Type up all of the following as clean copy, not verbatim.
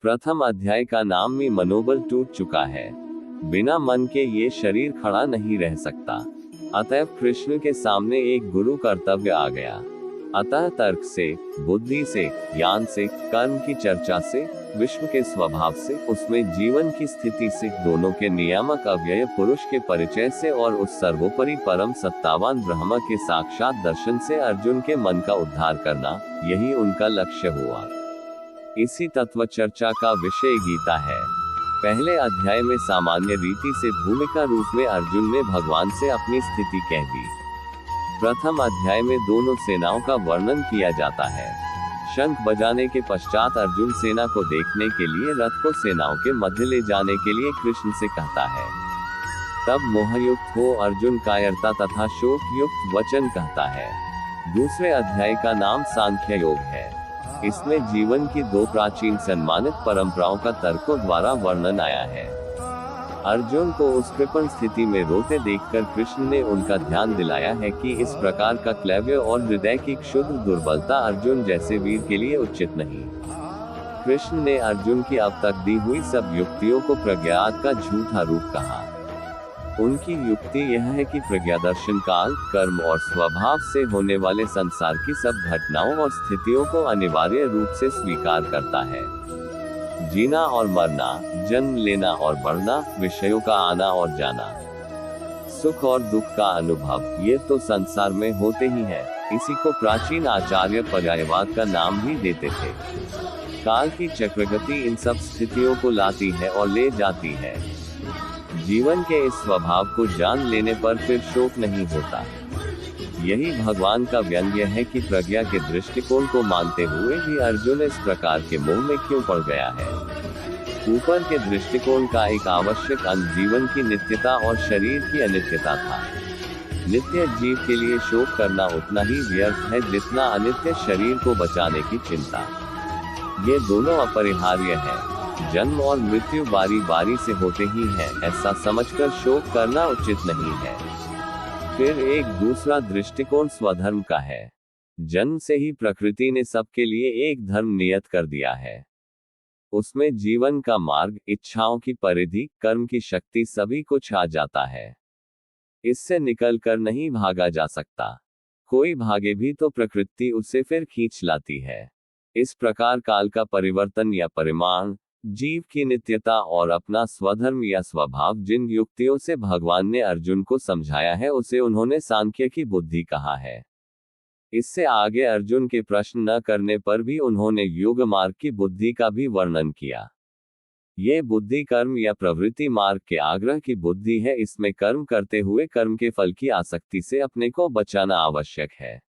प्रथम अध्याय का नाम में मनोबल टूट चुका है। बिना मन के ये शरीर खड़ा नहीं रह सकता। अतएव कृष्ण के सामने एक गुरु कर्तव्य आ गया। अतः तर्क से, बुद्धि से, ज्ञान से, कर्म की चर्चा से, विश्व के स्वभाव से, उसमें जीवन की स्थिति से, दोनों के नियामक अव्यय पुरुष के परिचय से और उस सर्वोपरि परम सत्तावान ब्रह्म के साक्षात दर्शन से अर्जुन के मन का उद्धार करना, यही उनका लक्ष्य हुआ। इसी तत्व चर्चा का विषय गीता है। पहले अध्याय में सामान्य रीति से भूमिका रूप में अर्जुन ने भगवान से अपनी स्थिति कह दी। प्रथम अध्याय में दोनों सेनाओं का वर्णन किया जाता है। शंख बजाने के पश्चात अर्जुन सेना को देखने के लिए रथ को सेनाओं के मध्य ले जाने के लिए कृष्ण से कहता है। तब मोहयुक्त हो अर्जुन कायरता तथा शोक युक्त वचन कहता है। दूसरे अध्याय का नाम सांख्य योग है। इसमें जीवन की दो प्राचीन सम्मानित परंपराओं का तर्कों द्वारा वर्णन आया है। अर्जुन को उस कृपण स्थिति में रोते देखकर कृष्ण ने उनका ध्यान दिलाया है कि इस प्रकार का क्लैव्य और हृदय की क्षुद्र दुर्बलता अर्जुन जैसे वीर के लिए उचित नहीं। कृष्ण ने अर्जुन की अब तक दी हुई सब युक्तियों को प्रज्ञात का झूठा रूप कहा। उनकी युक्ति यह है कि प्रज्ञा दर्शन काल, कर्म और स्वभाव से होने वाले संसार की सब घटनाओं और स्थितियों को अनिवार्य रूप से स्वीकार करता है। जीना और मरना, जन्म लेना और बढ़ना, विषयों का आना और जाना, सुख और दुख का अनुभव, ये तो संसार में होते ही है। इसी को प्राचीन आचार्य पर्यायवाद का नाम भी देते थे। काल की चक्रगति इन सब स्थितियों को लाती है और ले जाती है। जीवन के इस स्वभाव को जान लेने पर फिर शोक नहीं होता। यही भगवान का व्यंग्य है कि प्रज्ञा के दृष्टिकोण को मानते हुए भी अर्जुन इस प्रकार के मोह में क्यों पड़ गया है। ऊपर के दृष्टिकोण का एक आवश्यक अंग जीवन की नित्यता और शरीर की अनित्यता था। नित्य जीव के लिए शोक करना उतना ही व्यर्थ है जितना अनित्य शरीर को बचाने की चिंता। ये दोनों अपरिहार्य है। जन्म और मृत्यु बारी बारी से होते ही है, ऐसा समझकर शोक करना उचित नहीं है। फिर एक दूसरा दृष्टिकोण स्वधर्म का है। जन्म से ही प्रकृति ने सबके लिए एक धर्म नियत कर दिया है। उसमें जीवन का मार्ग, इच्छाओं की परिधि, कर्म की शक्ति सभी कुछ आ जाता है। इससे निकल कर नहीं भागा जा सकता। कोई भागे भी तो प्रकृति उसे फिर खींच लाती है। इस प्रकार काल का परिवर्तन या परिमाण, जीव की नित्यता और अपना स्वधर्म या स्वभाव जिन युक्तियों से भगवान ने अर्जुन को समझाया है उसे उन्होंने सांख्य की बुद्धि कहा है। इससे आगे अर्जुन के प्रश्न न करने पर भी उन्होंने योग मार्ग की बुद्धि का भी वर्णन किया। ये बुद्धि कर्म या प्रवृत्ति मार्ग के आग्रह की बुद्धि है। इसमें कर्म करते हुए कर्म के फल की आसक्ति से अपने को बचाना आवश्यक है।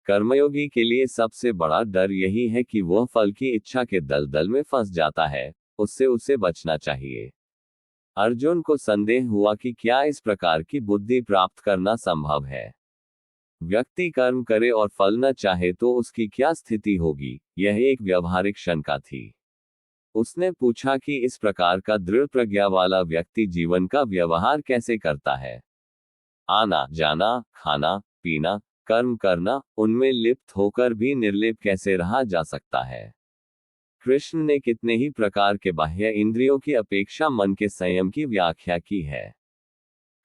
कर्मयोगी के लिए सबसे बड़ा डर यही है कि वह फल की इच्छा के दलदल में फंस जाता है, उससे उसे बचना चाहिए। अर्जुन को संदेह हुआ कि क्या इस प्रकार की बुद्धि प्राप्त करना संभव है। व्यक्ति कर्म करे और फल न चाहे तो उसकी क्या स्थिति होगी, यह एक व्यवहारिक शंका थी। उसने पूछा कि इस प्रकार का दृढ़ प्रज्ञा वाला व्यक्ति जीवन का व्यवहार कैसे करता है। आना जाना, खाना पीना, कर्म करना, उनमें लिप्त होकर भी निर्लिप्त कैसे रहा जा सकता है। कृष्ण ने कितने ही प्रकार के बाह्य इंद्रियों की अपेक्षा मन के संयम की व्याख्या की है।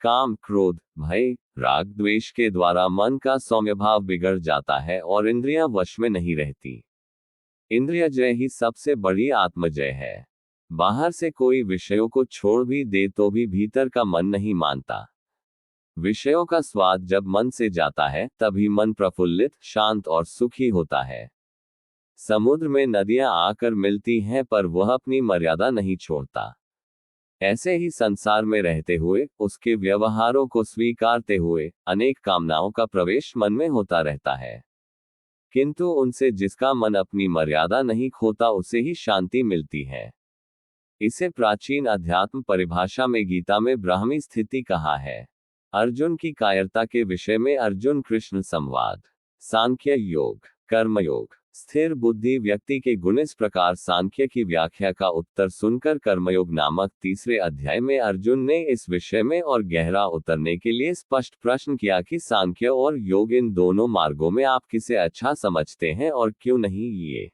काम, क्रोध, भय, राग, द्वेष के द्वारा मन का सौम्यभाव बिगड़ जाता है और इंद्रियां वश में नहीं रहती। इंद्रिय जय ही सबसे बड़ी आत्मजय है। बाहर से कोई विषयों को छोड़ भी दे तो भी भीतर का मन नहीं मानता। विषयों का स्वाद जब मन से जाता है तभी मन प्रफुल्लित, शांत और सुखी होता है। समुद्र में नदियां आकर मिलती हैं पर वह अपनी मर्यादा नहीं छोड़ता। ऐसे ही संसार में रहते हुए, उसके व्यवहारों को स्वीकारते हुए, अनेक कामनाओं का प्रवेश मन में होता रहता है। किंतु उनसे जिसका मन अपनी मर्यादा नहीं खोता उसे ही शांति मिलती है। इसे प्राचीन अध्यात्म परिभाषा में गीता में ब्राह्मी स्थिति कहा है। अर्जुन की कायरता के विषय में अर्जुन कृष्ण संवाद। सांख्य योग, कर्मयोग। स्थिर बुद्धि व्यक्ति के गुण। इस प्रकार सांख्य की व्याख्या का उत्तर सुनकर कर्मयोग नामक तीसरे अध्याय में अर्जुन ने इस विषय में और गहरा उतरने के लिए स्पष्ट प्रश्न किया कि सांख्य और योग इन दोनों मार्गों में आप किसे अच्छा समझते हैं और क्यों नहीं। ये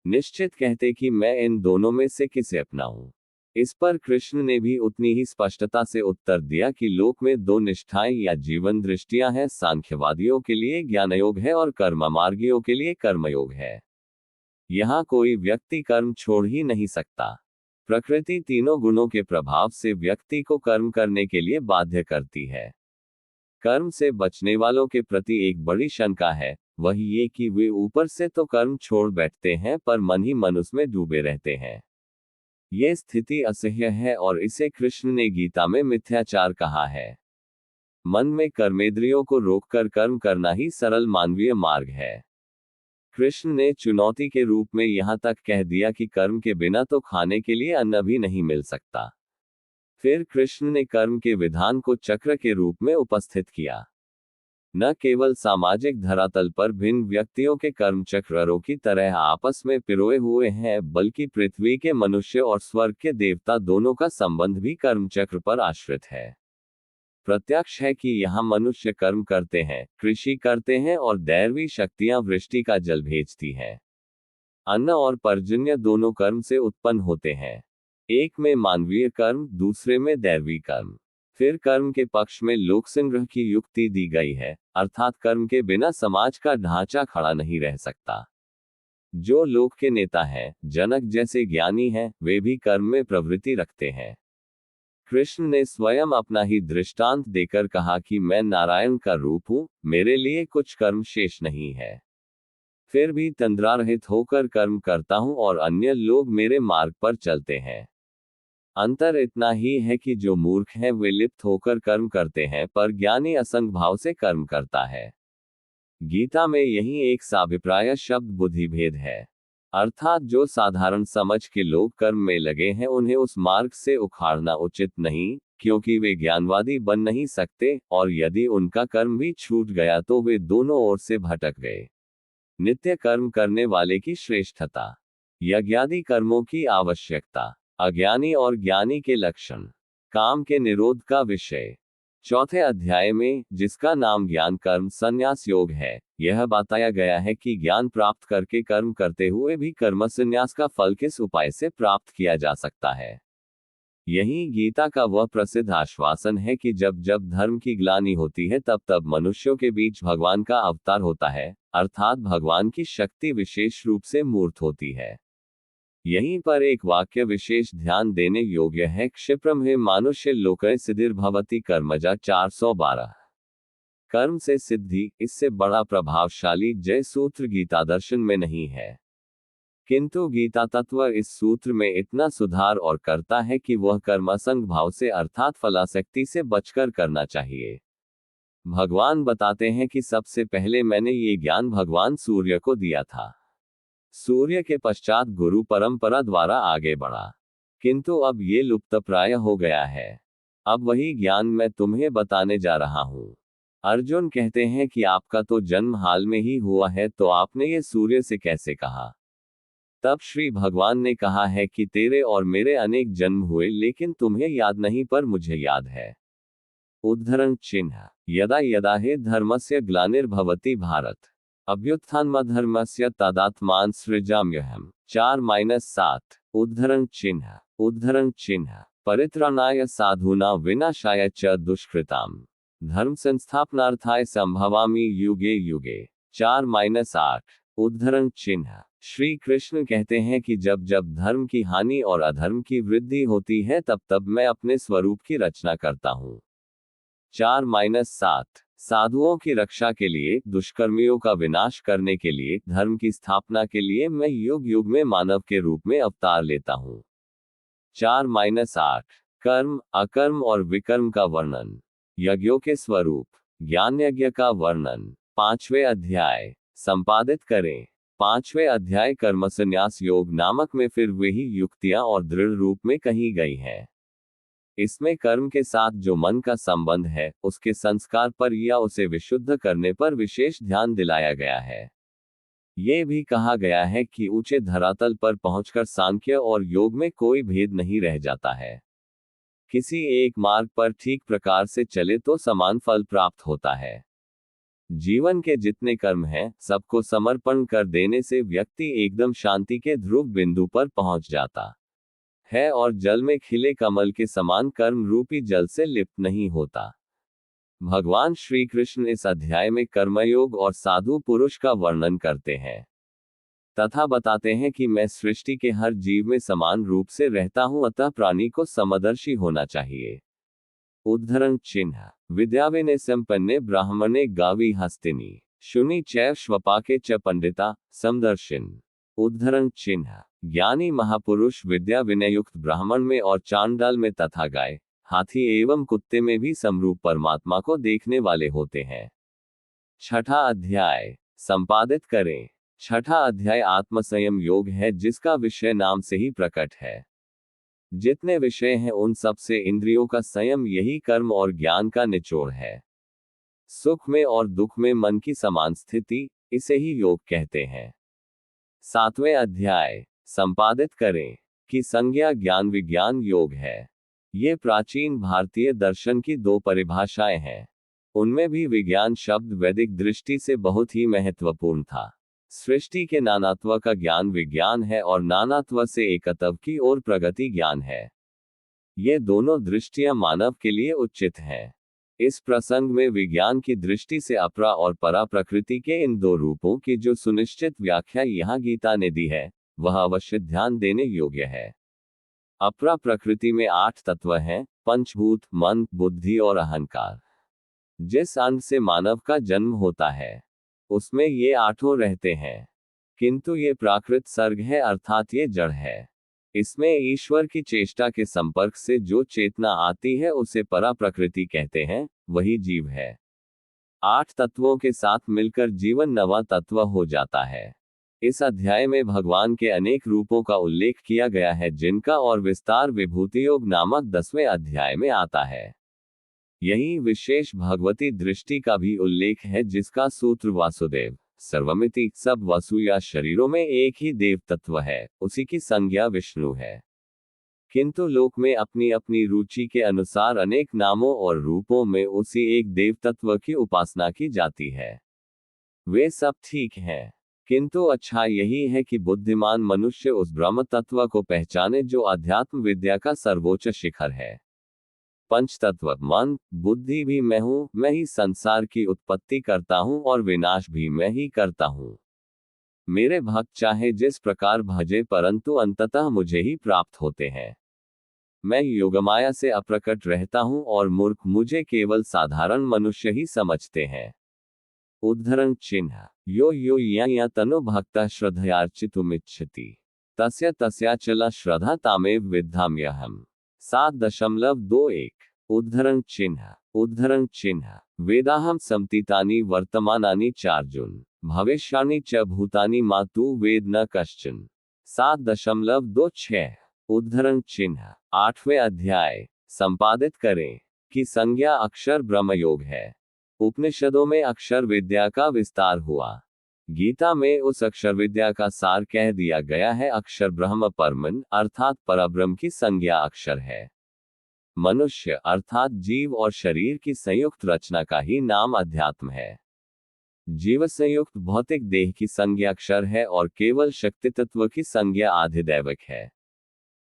निश्चित कहते कि मैं इन दोनों में से किसे अपनाऊं। इस पर कृष्ण ने भी उतनी ही स्पष्टता से उत्तर दिया कि लोक में दो निष्ठाएं या जीवन दृष्टियां हैं, सांख्यवादियों के लिए ज्ञानयोग है और कर्ममार्गियों के लिए कर्मयोग है। यहाँ कोई व्यक्ति कर्म छोड़ ही नहीं सकता। प्रकृति तीनों गुणों के प्रभाव से व्यक्ति को कर्म करने के लिए बाध्य करती है। कर्म से बचने वालों के प्रति एक बड़ी शंका है, वह ये कि वे ऊपर से तो कर्म छोड़ बैठते हैं पर मन ही मन उसमें डूबे रहते हैं। ये स्थिति असह्य है और इसे कृष्ण ने गीता में मिथ्याचार कहा है। मन में कर्मेंद्रियों को रोककर कर्म करना ही सरल मानवीय मार्ग है। कृष्ण ने चुनौती के रूप में यहाँ तक कह दिया कि कर्म के बिना तो खाने के लिए अन्न भी नहीं मिल सकता। फिर कृष्ण ने कर्म के विधान को चक्र के रूप में उपस्थित किया। न केवल सामाजिक धरातल पर भिन्न व्यक्तियों के कर्म चक्रों की तरह आपस में पिरोए हुए हैं, बल्कि पृथ्वी के मनुष्य और स्वर्ग के देवता दोनों का संबंध भी कर्म चक्र पर आश्रित है। प्रत्यक्ष है कि यहाँ मनुष्य कर्म करते हैं, कृषि करते हैं और दैवी शक्तियां वृष्टि का जल भेजती हैं। अन्न और पर्जन्य दोनों कर्म से उत्पन्न होते हैं। एक में मानवीय कर्म, दूसरे में दैवी कर्म। फिर कर्म के पक्ष में लोक संग्रह की युक्ति दी गई है, अर्थात कर्म के बिना समाज का ढांचा खड़ा नहीं रह सकता। जो लोक के नेता हैं, जनक जैसे ज्ञानी हैं, वे भी कर्म में प्रवृत्ति रखते हैं। कृष्ण ने स्वयं अपना ही दृष्टांत देकर कहा कि मैं नारायण का रूप हूं, मेरे लिए कुछ कर्म शेष नहीं है। फिर भी तंद्रारहित होकर कर्म करता हूं और अन्य लोग मेरे मार्ग पर चलते हैं। अंतर इतना ही है कि जो मूर्ख हैं वे लिप्त होकर कर्म करते हैं, पर ज्ञानी असंग भाव से कर्म करता है। गीता में यही एक साभिप्राय शब्द बुद्धि भेद है, अर्थात जो साधारण समझ के लोग कर्म में लगे हैं उन्हें उस मार्ग से उखाड़ना उचित नहीं, क्योंकि वे ज्ञानवादी बन नहीं सकते, और यदि उनका कर्म भी छूट गया तो वे दोनों ओर से भटक गए। नित्य कर्म करने वाले की श्रेष्ठता, यज्ञादि कर्मों की आवश्यकता, अज्ञानी और ज्ञानी के लक्षण, काम के निरोध का विषय। चौथे अध्याय में, जिसका नाम ज्ञान कर्म संन्यास योग है, यह बताया गया है कि ज्ञान प्राप्त करके कर्म करते हुए भी कर्म संन्यास का फल किस उपाय से प्राप्त किया जा सकता है। यही गीता का वह प्रसिद्ध आश्वासन है कि जब जब धर्म की ग्लानि होती है तब तब मनुष्यों के बीच भगवान का अवतार होता है, अर्थात भगवान की शक्ति विशेष रूप से मूर्त होती है। यहीं पर एक वाक्य विशेष ध्यान देने योग्य है, क्षिप्रम मानुष्य लोके सिद्धिर्भवति कर्मजा 412। कर्म से सिद्धि, इससे बड़ा प्रभावशाली जय सूत्र गीता दर्शन में नहीं है। किंतु गीता तत्व इस सूत्र में इतना सुधार और करता है कि वह कर्म असंग भाव से अर्थात फलासक्ति से बचकर करना चाहिए। भगवान बताते हैं कि सबसे पहले मैंने ये ज्ञान भगवान सूर्य को दिया था। सूर्य के पश्चात गुरु परंपरा द्वारा आगे बढ़ा, किंतु अब ये लुप्तप्राय हो गया है। अब वही ज्ञान मैं तुम्हें बताने जा रहा हूँ। अर्जुन कहते हैं कि आपका तो जन्म हाल में ही हुआ है, तो आपने ये सूर्य से कैसे कहा? तब श्री भगवान ने कहा है कि तेरे और मेरे अनेक जन्म हुए, लेकिन तुम्हें याद नहीं, पर मुझे याद है। उद्धरण चिन्ह, यदा यदा हि धर्मस्य ग्लानिर्भवति भारत अभ्युत्थानमधर्मस्य तदात्मान सृजाम्यहम्। 4-7। उद्धरण चिन्ह, परित्राणाय साधूना विनाशाय च दुष्कृताम् धर्म संस्थापनार्थाय संभवामि युगे युगे। 4-8। उद्धरण चिन्ह, श्री कृष्ण कहते हैं कि जब जब धर्म की हानि और अधर्म की वृद्धि होती है तब तब मैं अपने स्वरूप की रचना करता हूँ। 4-7। साधुओं की रक्षा के लिए, दुष्कर्मियों का विनाश करने के लिए, धर्म की स्थापना के लिए मैं युग युग में मानव के रूप में अवतार लेता हूँ। 4-8। कर्म, अकर्म और विकर्म का वर्णन, यज्ञों के स्वरूप, ज्ञान यज्ञ का वर्णन। 5वें अध्याय, संपादित करें। 5वें अध्याय कर्म संन्यास योग नामक में फिर वही युक्तियां और दृढ़ रूप में कही गई हैं। इसमें कर्म के साथ जो मन का संबंध है, उसके संस्कार पर या उसे विशुद्ध करने पर विशेष ध्यान दिलाया गया है। ये भी कहा गया है कि ऊंचे धरातल पर पहुंचकर सांख्य और योग में कोई भेद नहीं रह जाता है। किसी एक मार्ग पर ठीक प्रकार से चले तो समान फल प्राप्त होता है। जीवन के जितने कर्म हैं, सबको समर्पण कर देने से व्यक्ति एकदम शांति के ध्रुव बिंदु पर पहुंच जाता है और जल में खिले कमल के समान कर्म रूपी जल से लिप्त नहीं होता। भगवान श्री कृष्ण इस अध्याय में कर्मयोग और साधु पुरुष का वर्णन करते हैं तथा बताते हैं कि मैं सृष्टि के हर जीव में समान रूप से रहता हूं, अतः प्राणी को समदर्शी होना चाहिए। उद्धरण चिन्ह विद्याविनय संपन्ने ब्राह्मणे गावी हस्तिनी शुनि चैव श्वपाके च पंडिता समदर्शिन। उद्धरण चिन्ह ज्ञानी महापुरुष विद्या विनयुक्त ब्राह्मण में और चांडाल में तथा गाय, हाथी एवं कुत्ते में भी समरूप परमात्मा को देखने वाले होते हैं। छठा अध्याय संपादित करें। छठा अध्याय आत्मसंयम योग है, जिसका विषय नाम से ही प्रकट है। जितने विषय हैं उन सब से इंद्रियों का संयम यही कर्म और ज्ञान का निचोड़ है। सुख में और दुख में मन की समान स्थिति, इसे ही योग कहते हैं। सातवें अध्याय संपादित करें कि संज्ञा ज्ञान विज्ञान योग है। ये प्राचीन भारतीय दर्शन की दो परिभाषाएं हैं। उनमें भी विज्ञान शब्द वैदिक दृष्टि से बहुत ही महत्वपूर्ण था। सृष्टि के नानात्व का ज्ञान विज्ञान है और नानात्व से एकत्व की ओर प्रगति ज्ञान है। ये दोनों दृष्टियां मानव के लिए उचित हैं। इस प्रसंग में विज्ञान की दृष्टि से अपरा और परा प्रकृति के इन दो रूपों की जो सुनिश्चित व्याख्या यहाँ गीता ने दी है, वह अवश्य ध्यान देने योग्य है। अपरा प्रकृति में 8 तत्व हैं, पंचभूत, मन, बुद्धि और अहंकार। जिस अंग से मानव का जन्म होता है उसमें ये 8 रहते हैं, किंतु ये प्राकृत सर्ग है, अर्थात ये जड़ है। इसमें ईश्वर की चेष्टा के संपर्क से जो चेतना आती है उसे परा प्रकृति कहते हैं, वही जीव है। 8 तत्वों के साथ मिलकर जीवन नवा तत्व हो जाता है। इस अध्याय में भगवान के अनेक रूपों का उल्लेख किया गया है, जिनका और विस्तार विभूति योग नामक 10वें अध्याय में आता है। यही विशेष भगवती दृष्टि का भी उल्लेख है, जिसका सूत्र वासुदेव सर्वमिति, सब वसु या शरीरों में एक ही देव तत्व है, उसी की संज्ञा विष्णु है। किंतु लोक में अपनी अपनी रुचि के अनुसार अनेक नामों और रूपों में उसी एक देव तत्व की उपासना की जाती है। वे सब ठीक हैं, किंतु अच्छा यही है कि बुद्धिमान मनुष्य उस ब्रह्म तत्व को पहचाने जो अध्यात्म विद्या का सर्वोच्च शिखर है। पंचतत्व मन, बुद्धि भी मैं हूँ, मैं ही संसार की उत्पत्ति करता हूँ और विनाश भी मैं ही करता हूँ। मेरे भक्त चाहे जिस प्रकार भजे, परंतु अंततः मुझे ही प्राप्त होते हैं। मैं योगमाया से अप्रकट रहता हूँ और मूर्ख मुझे केवल साधारण मनुष्य ही समझते हैं। उद्धरण चिन्ह यो यो या तनु भक्ता श्रद्धयार्चितुमिच्छति तस्य तस्याचला श्रद्धा तामेव विद्धाम्यहम्। 7.21 उद्धरण चिन्ह वेदाहम समतीतानि वर्तमानानि चार्जुन भविष्यानि च भूतानि मातु वेद न कश्चन। 7.26 उद्धरण चिन्ह 8वें अध्याय संपादित करें कि संज्ञा अक्षर ब्रह्म योग है। उपनिषदों में अक्षर विद्या का विस्तार हुआ। गीता में उस अक्षर विद्या का सार कह दिया गया है। अक्षर ब्रह्म परमन अर्थात परब्रह्म की संज्ञा अक्षर है। मनुष्य अर्थात जीव और शरीर की संयुक्त रचना का ही नाम अध्यात्म है। जीव संयुक्त भौतिक देह की संज्ञा अक्षर है और केवल शक्ति तत्व की संज्ञा आधिदैविक है।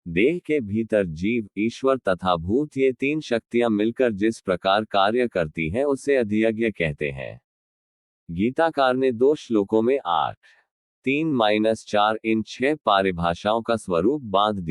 देह के भीतर जीव, ईश्वर तथा भूत, ये 3 शक्तियां मिलकर जिस प्रकार कार्य करती हैं उसे अधियज्ञ कहते हैं। गीताकार ने 2 श्लोकों में 8, 3-4 इन 6 परिभाषाओं का स्वरूप बांध दिया।